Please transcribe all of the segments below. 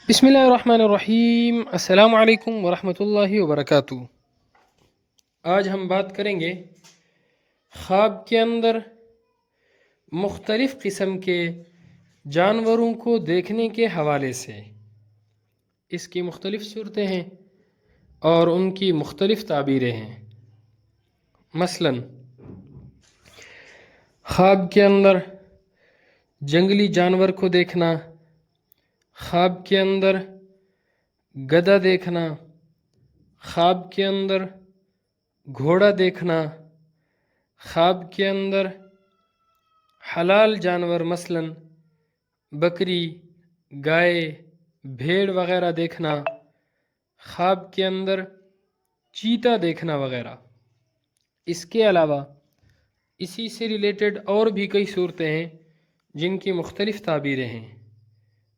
بسم اللہ الرحمن الرحیم۔ السلام علیکم ورحمۃ اللہ وبرکاتہ۔ آج ہم بات کریں گے خواب کے اندر مختلف قسم کے جانوروں کو دیکھنے کے حوالے سے۔ اس کی مختلف صورتیں ہیں اور ان کی مختلف تعبیریں ہیں۔ مثلا خواب کے اندر جنگلی جانور کو دیکھنا، خواب کے اندر گدھا دیکھنا، خواب کے اندر گھوڑا دیکھنا، خواب کے اندر حلال جانور مثلا بکری، گائے، بھیڑ وغیرہ دیکھنا، خواب کے اندر چیتا دیکھنا وغیرہ۔ اس کے علاوہ اسی سے ریلیٹڈ اور بھی کئی صورتیں ہیں جن کی مختلف تعبیریں ہیں۔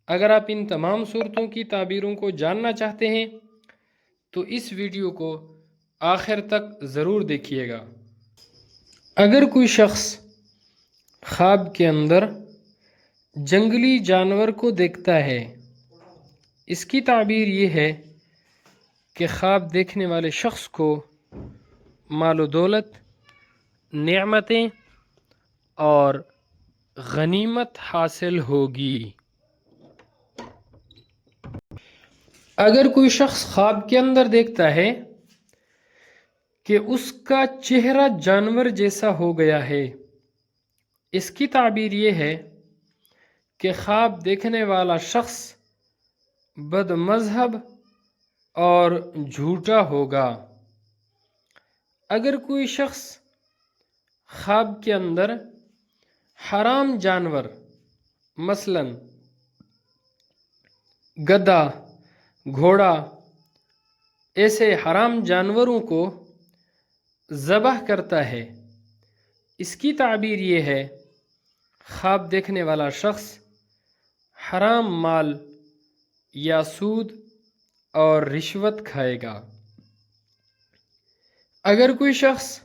اگر آپ ان تمام صورتوں کی تعبیروں کو جاننا چاہتے ہیں تو اس ویڈیو کو آخر تک ضرور دیکھیے گا۔ اگر کوئی شخص خواب کے اندر جنگلی جانور کو دیکھتا ہے، اس کی تعبیر یہ ہے کہ خواب دیکھنے والے شخص کو مال و دولت، نعمتیں اور غنیمت حاصل ہوگی۔ اگر کوئی شخص خواب کے اندر دیکھتا ہے کہ اس کا چہرہ جانور جیسا ہو گیا ہے، اس کی تعبیر یہ ہے کہ خواب دیکھنے والا شخص بد مذہب اور جھوٹا ہوگا۔ اگر کوئی شخص خواب کے اندر حرام جانور مثلا گدھا، گھوڑا، ایسے حرام جانوروں کو ذبح کرتا ہے، اس کی تعبیر یہ ہے خواب دیکھنے والا شخص حرام مال یا سود اور رشوت کھائے گا۔ اگر کوئی شخص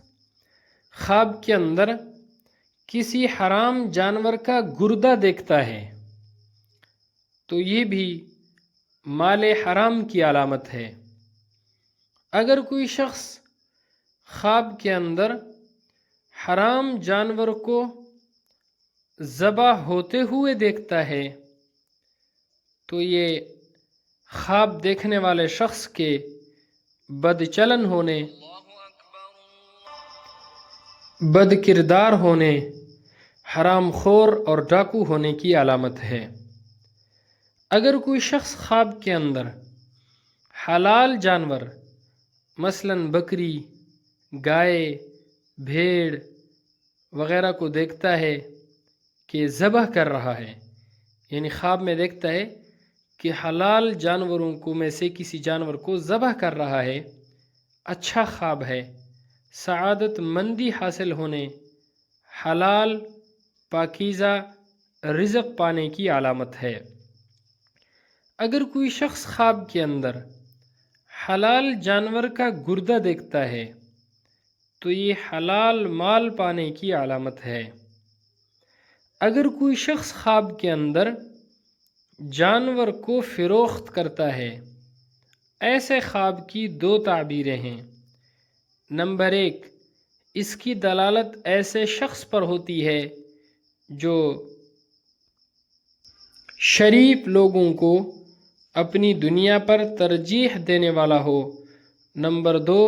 خواب کے اندر کسی حرام جانور کا گردہ دیکھتا ہے تو یہ بھی مال حرام کی علامت ہے۔ اگر کوئی شخص خواب کے اندر حرام جانور کو ذبح ہوتے ہوئے دیکھتا ہے تو یہ خواب دیکھنے والے شخص کے بد چلن ہونے، بد کردار ہونے، حرام خور اور ڈاکو ہونے کی علامت ہے۔ اگر کوئی شخص خواب کے اندر حلال جانور مثلا بکری، گائے، بھیڑ وغیرہ کو دیکھتا ہے کہ ذبح کر رہا ہے، یعنی خواب میں دیکھتا ہے کہ حلال جانوروں کو میں سے کسی جانور کو ذبح کر رہا ہے، اچھا خواب ہے، سعادت مندی حاصل ہونے، حلال پاکیزہ رزق پانے کی علامت ہے۔ اگر کوئی شخص خواب کے اندر حلال جانور کا گردہ دیکھتا ہے تو یہ حلال مال پانے کی علامت ہے۔ اگر کوئی شخص خواب کے اندر جانور کو فروخت کرتا ہے، ایسے خواب کی دو تعبیریں ہیں۔ نمبر 1، اس کی دلالت ایسے شخص پر ہوتی ہے جو شریف لوگوں کو اپنی دنیا پر ترجیح دینے والا ہو۔ نمبر 2،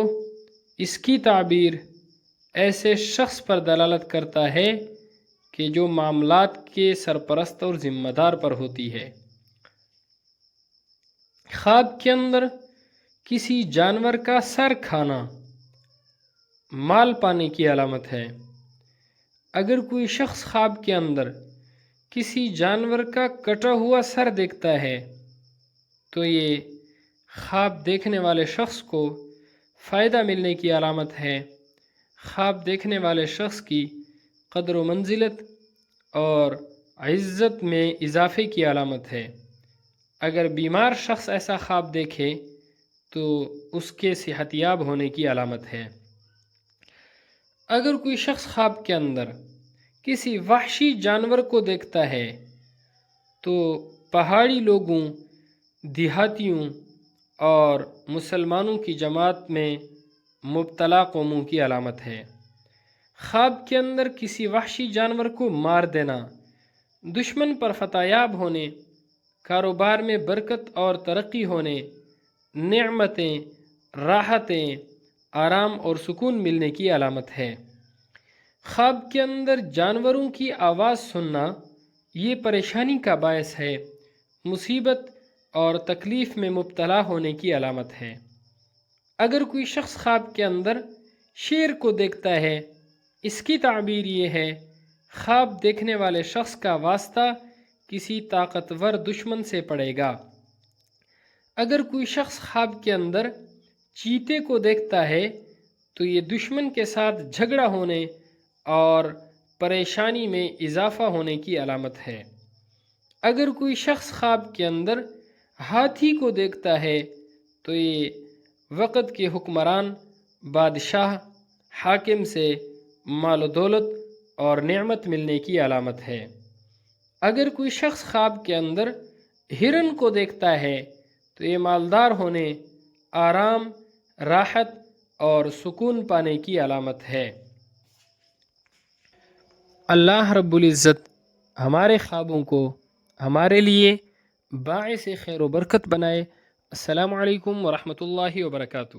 اس کی تعبیر ایسے شخص پر دلالت کرتا ہے کہ جو معاملات کے سرپرست اور ذمہ دار پر ہوتی ہے۔ خواب کے اندر کسی جانور کا سر کھانا مال پانے کی علامت ہے۔ اگر کوئی شخص خواب کے اندر کسی جانور کا کٹا ہوا سر دیکھتا ہے تو یہ خواب دیکھنے والے شخص کو فائدہ ملنے کی علامت ہے، خواب دیکھنے والے شخص کی قدر و منزلت اور عزت میں اضافے کی علامت ہے۔ اگر بیمار شخص ایسا خواب دیکھے تو اس کے صحت یاب ہونے کی علامت ہے۔ اگر کوئی شخص خواب کے اندر کسی وحشی جانور کو دیکھتا ہے تو پہاڑی لوگوں، دیہاتیوں اور مسلمانوں کی جماعت میں مبتلا قوموں کی علامت ہے۔ خواب کے اندر کسی وحشی جانور کو مار دینا، دشمن پر فتح یاب ہونے، کاروبار میں برکت اور ترقی ہونے، نعمتیں، راحتیں، آرام اور سکون ملنے کی علامت ہے۔ خواب کے اندر جانوروں کی آواز سننا یہ پریشانی کا باعث ہے، مصیبت اور تکلیف میں مبتلا ہونے کی علامت ہے۔ اگر کوئی شخص خواب کے اندر شیر کو دیکھتا ہے، اس کی تعبیر یہ ہے، خواب دیکھنے والے شخص کا واسطہ کسی طاقتور دشمن سے پڑے گا۔ اگر کوئی شخص خواب کے اندر چیتے کو دیکھتا ہے تو یہ دشمن کے ساتھ جھگڑا ہونے اور پریشانی میں اضافہ ہونے کی علامت ہے۔ اگر کوئی شخص خواب کے اندر ہاتھی کو دیکھتا ہے تو یہ وقت کے حکمران، بادشاہ، حاکم سے مال و دولت اور نعمت ملنے کی علامت ہے۔ اگر کوئی شخص خواب کے اندر ہرن کو دیکھتا ہے تو یہ مالدار ہونے، آرام، راحت اور سکون پانے کی علامت ہے۔ اللہ رب العزت ہمارے خوابوں کو ہمارے لیے باعث خیر و برکت بنائے۔ السلام علیکم ورحمۃ اللہ وبرکاتہ۔